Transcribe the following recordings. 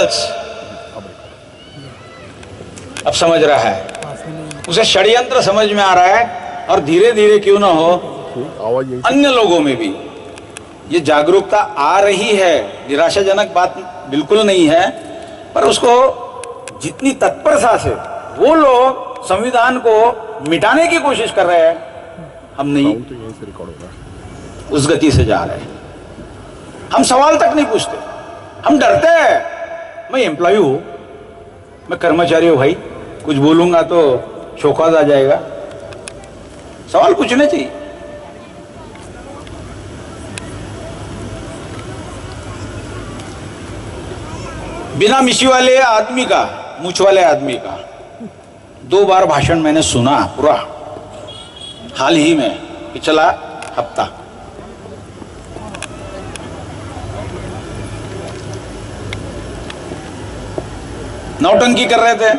Symbols अब समझ रहा है, उसे षड्यंत्र समझ में आ रहा है, और धीरे धीरे क्यों ना हो अन्य लोगों में भी ये जागरूकता आ रही है। निराशाजनक बात बिल्कुल नहीं है, पर उसको जितनी तत्परता से वो लोग संविधान को मिटाने की कोशिश कर रहे हैं, हम नहीं उस गति से जा रहे हैं। हम सवाल तक नहीं पूछते, हम डरते हैं। मैं एम्प्लॉय हूं, मैं कर्मचारी हूं भाई, कुछ बोलूंगा तो शोकॉज आ जाएगा। सवाल पूछने चाहिए। बिना मिशी वाले आदमी का, मूछ वाले आदमी का 2 बार भाषण मैंने सुना पूरा, हाल ही में पिछला हफ्ता। नौटंकी कर रहे थे,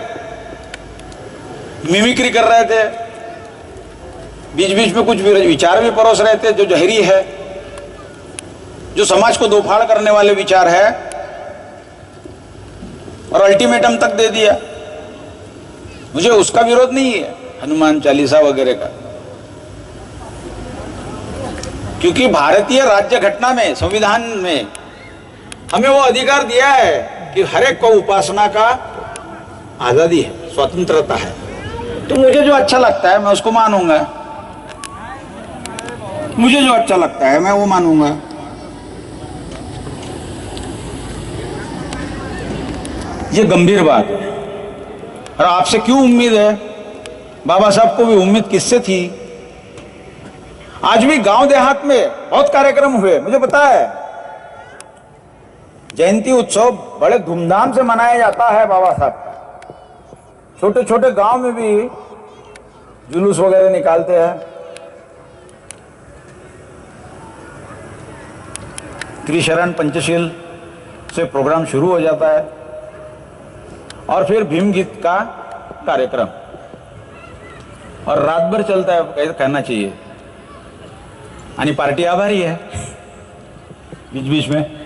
मिमिक्री कर रहे थे, बीच बीच में कुछ विचार भी परोस रहे थे जो जहरी है, जो समाज को दोफाड़ करने वाले विचार है, और अल्टीमेटम तक दे दिया। मुझे उसका विरोध नहीं है, हनुमान चालीसा वगैरह का, क्योंकि भारतीय राज्य घटना में, संविधान में हमें वो अधिकार दिया है कि हर एक को उपासना का आजादी है, स्वतंत्रता है। तो मुझे जो अच्छा लगता है मैं उसको मानूंगा, मुझे जो अच्छा लगता है मैं वो मानूंगा। ये गंभीर बात है, और आपसे क्यों उम्मीद है? बाबा साहब को भी उम्मीद किससे थी? आज भी गांव देहात में बहुत कार्यक्रम हुए, मुझे पता है। जयंती उत्सव बड़े धूमधाम से मनाया जाता है बाबा साहब का। छोटे छोटे गांव में भी जुलूस वगैरह निकालते हैं। त्रिशरण पंचशील से प्रोग्राम शुरू हो जाता है, और फिर भीम गीत का कार्यक्रम, और रात भर चलता है, कहना चाहिए। यानी पार्टी आभारी है बीच बीच में।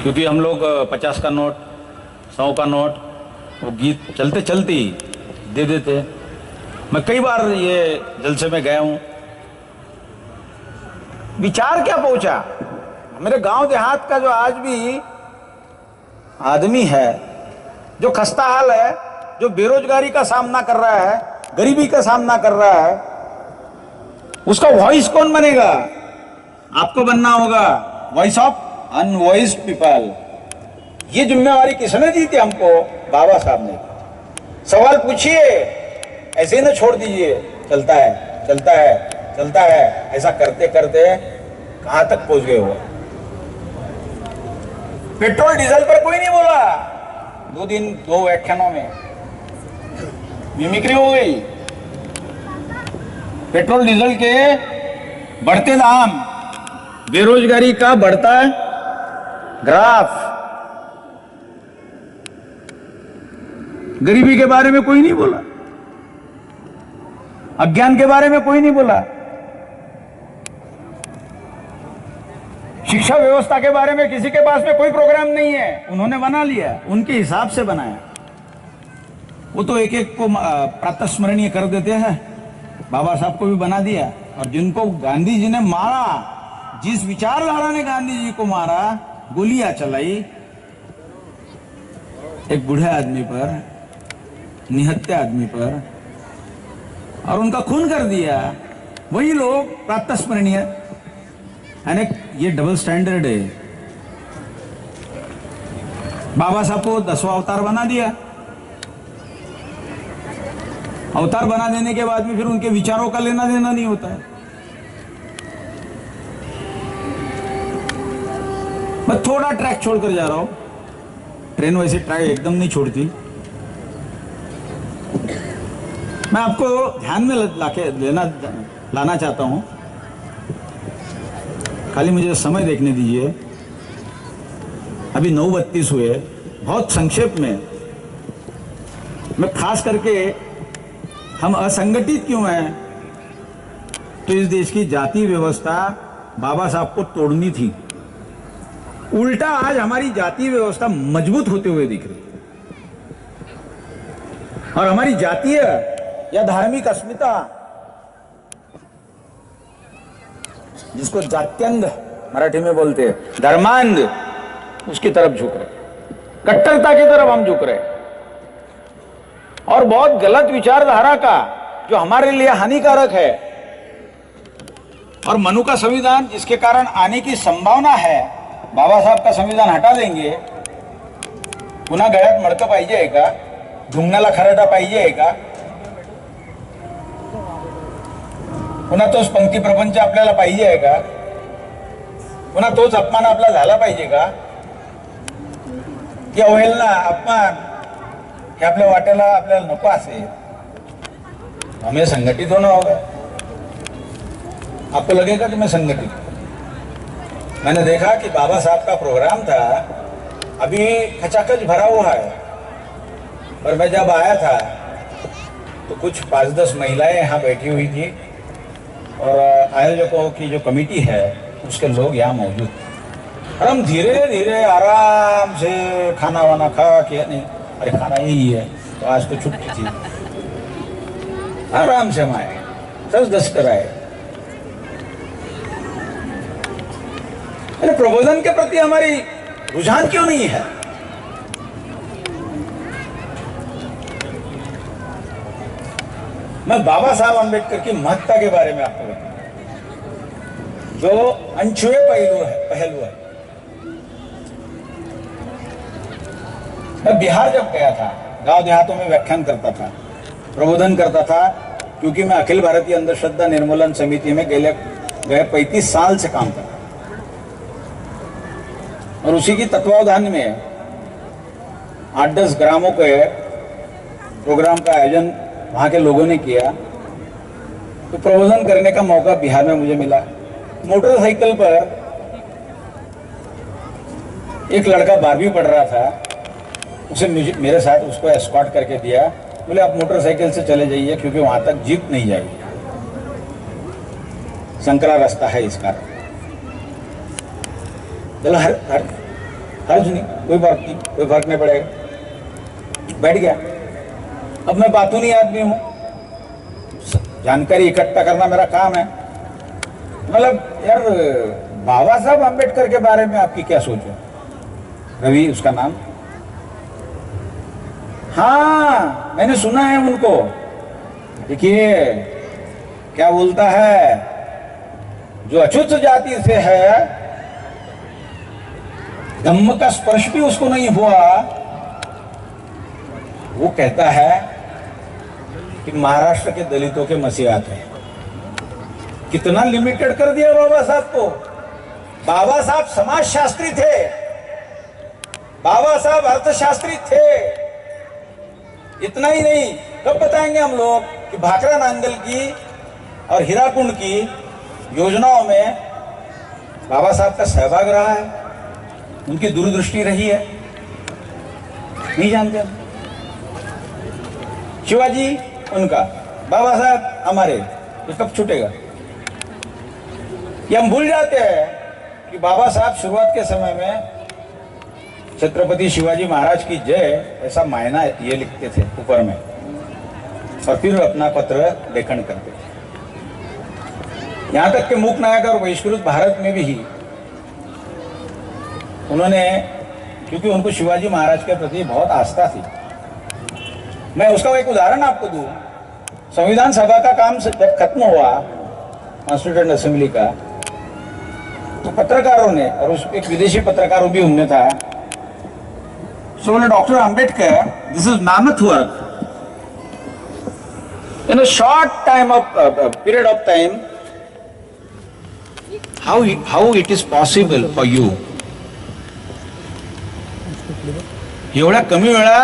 क्योंकि हम लोग 50 का नोट, 100 का नोट, वो गीत चलते चलते ही दे देते। मैं कई बार ये जलसे में गया हूं। विचार क्या पहुंचा? मेरे गांव देहात का जो आज भी आदमी है, जो खस्ता हाल है, जो बेरोजगारी का सामना कर रहा है, गरीबी का सामना कर रहा है, उसका वॉइस कौन बनेगा? आपको बनना होगा, वॉइस ऑफ अनवॉइस्ड पीपल। ये जिम्मेवारी किसने दी थी हमको? बाबा साहब ने। सवाल पूछिए, ऐसे ही ना छोड़ दीजिए। चलता है चलता है चलता है, ऐसा करते करते कहां तक पहुंच गए हो? पेट्रोल डीजल पर कोई नहीं बोला। 2 दिन 2 व्याख्यानों में मिमिक्री हो गई। पेट्रोल डीजल के बढ़ते दाम, बेरोजगारी का बढ़ता ग्राफ, गरीबी के बारे में कोई नहीं बोला, अज्ञान के बारे में कोई नहीं बोला, शिक्षा व्यवस्था के बारे में किसी के पास में कोई प्रोग्राम नहीं है। उन्होंने बना लिया, उनके हिसाब से बनाया। वो तो एक एक को प्रातस्मरणीय कर देते हैं। बाबा साहब को भी बना दिया, और जिनको गांधी जी ने मारा, जिस विचारधारा ने गांधी जी को मारा, गोलियां चलाई एक बूढ़े आदमी पर, निहत्थे आदमी पर, और उनका खून कर दिया, वही लोग प्रातस्मरणीय। यानी ये डबल स्टैंडर्ड है। बाबा साहब को 10वां अवतार बना दिया। अवतार बना देने के बाद में फिर उनके विचारों का लेना देना नहीं होता है। मैं थोड़ा ट्रैक छोड़कर जा रहा हूं, ट्रेन वैसे ट्रैक एकदम नहीं छोड़ती। मैं आपको ध्यान में लाना चाहता हूं, खाली मुझे समय देखने दीजिए। अभी 9:32 हुए। बहुत संक्षेप में, मैं खास करके हम असंगठित क्यों हैं, तो इस देश की जाति व्यवस्था बाबा साहब को तोड़नी थी। उल्टा आज हमारी जातीय व्यवस्था मजबूत होते हुए दिख रही और हमारी जातीय या धार्मिक अस्मिता, जिसको जात्यंध मराठी में बोलते हैं, धर्मांध, उसकी तरफ झुक रहे, कट्टरता की तरफ हम झुक रहे और बहुत गलत विचारधारा का जो हमारे लिए हानिकारक है। और मनु का संविधान जिसके कारण आने की संभावना है, बाबा साहब का संविधान हटा देंगे, पुन्हा गळ्यात मडकं पाहिजे का, ढुंगणाला खराटा पाहिजे का, पुन्हा तोच पंक्ती प्रपंच आपल्याला पाहिजे का, पुन्हा तोच अपमान आपला झाला पाहिजे का, की अवहेलना अपमान हे आपल्या वाट्याला आपल्याला नको असेल। हमें संगठित होना होगा। आपको लगेगा कि मैं संगठित, मैंने देखा कि बाबा साहब का प्रोग्राम था, अभी खचाखच भरा हुआ है, पर मैं जब आया था तो कुछ 5-10 महिलाएं यहाँ बैठी हुई थी और आयोजकों की जो कमेटी है उसके लोग यहाँ मौजूद थे। और हम धीरे धीरे आराम से खाना वाना खा के, नहीं अरे खाना यही है तो आज तो छुट्टी थी, आराम से हम आए, 10-10 कर आए। अरे प्रबोधन के प्रति हमारी रुझान क्यों नहीं है? मैं बाबा साहब अंबेडकर की महत्ता के बारे में आपको बताऊं, जो अनछुए पहलू है। मैं बिहार जब गया था, गांव देहातों में व्याख्यान करता था, प्रबोधन करता था, क्योंकि मैं अखिल भारतीय अंधश्रद्धा निर्मूलन समिति में गए 35 साल से काम करता और उसी की तत्वावधान में 8-10 ग्रामों के प्रोग्राम का आयोजन वहां के लोगों ने किया। तो प्रबोधन करने का मौका बिहार में मुझे मिला। मोटरसाइकिल पर एक लड़का 12वीं पढ़ रहा था, उसे मेरे साथ उसको एस्कॉर्ट करके दिया, बोले आप मोटरसाइकिल से चले जाइए क्योंकि वहां तक जीप नहीं जाएगी, संकरा रास्ता है इस कारण। चलो हर्ज नहीं, कोई बात नहीं, कोई फर्क नहीं पड़ेगा, बैठ गया। अब मैं बातूनी आदमी हूं, जानकारी इकट्ठा करना मेरा काम है। मतलब यार, बाबा साहब अंबेडकर के बारे में आपकी क्या सोच है? रवि उसका नाम, हाँ मैंने सुना है उनको। देखिए क्या बोलता है, जो अछूत जाति से है, धम्म का स्पर्श भी उसको नहीं हुआ, वो कहता है कि महाराष्ट्र के दलितों के मसीहा थे। कितना लिमिटेड कर दिया बाबा साहब को। बाबा साहब समाजशास्त्री थे, बाबा साहब अर्थशास्त्री थे। इतना ही नहीं, कब बताएंगे हम लोग कि भाखरा नांगल की और हीराकुंड की योजनाओं में बाबा साहब का सहभाग रहा है, उनकी दूरदृष्टि रही है? नहीं जानते हम। शिवाजी उनका, बाबा साहब हमारे, ये कब छूटेगा? ये हम भूल जाते हैं कि बाबा साहब शुरुआत के समय में छत्रपति शिवाजी महाराज की जय ऐसा मायना ये लिखते थे ऊपर में, और फिर अपना पत्र लेखन करते थे। यहां तक कि मूक नायक और बहिष्कृत भारत में भी उन्होंने, क्योंकि उनको शिवाजी महाराज के प्रति बहुत आस्था थी। मैं उसका एक उदाहरण आपको दूं। संविधान सभा का काम जब खत्म हुआ, कॉन्स्टिट्यूएंट असेंबली का, तो पत्रकारों ने, और उस एक विदेशी पत्रकार भी उनमें था, सो बोले doctor Ambedkar, this is mammoth work, in a short time of period of time, how it is possible for you, एवढ्या कमी वेळात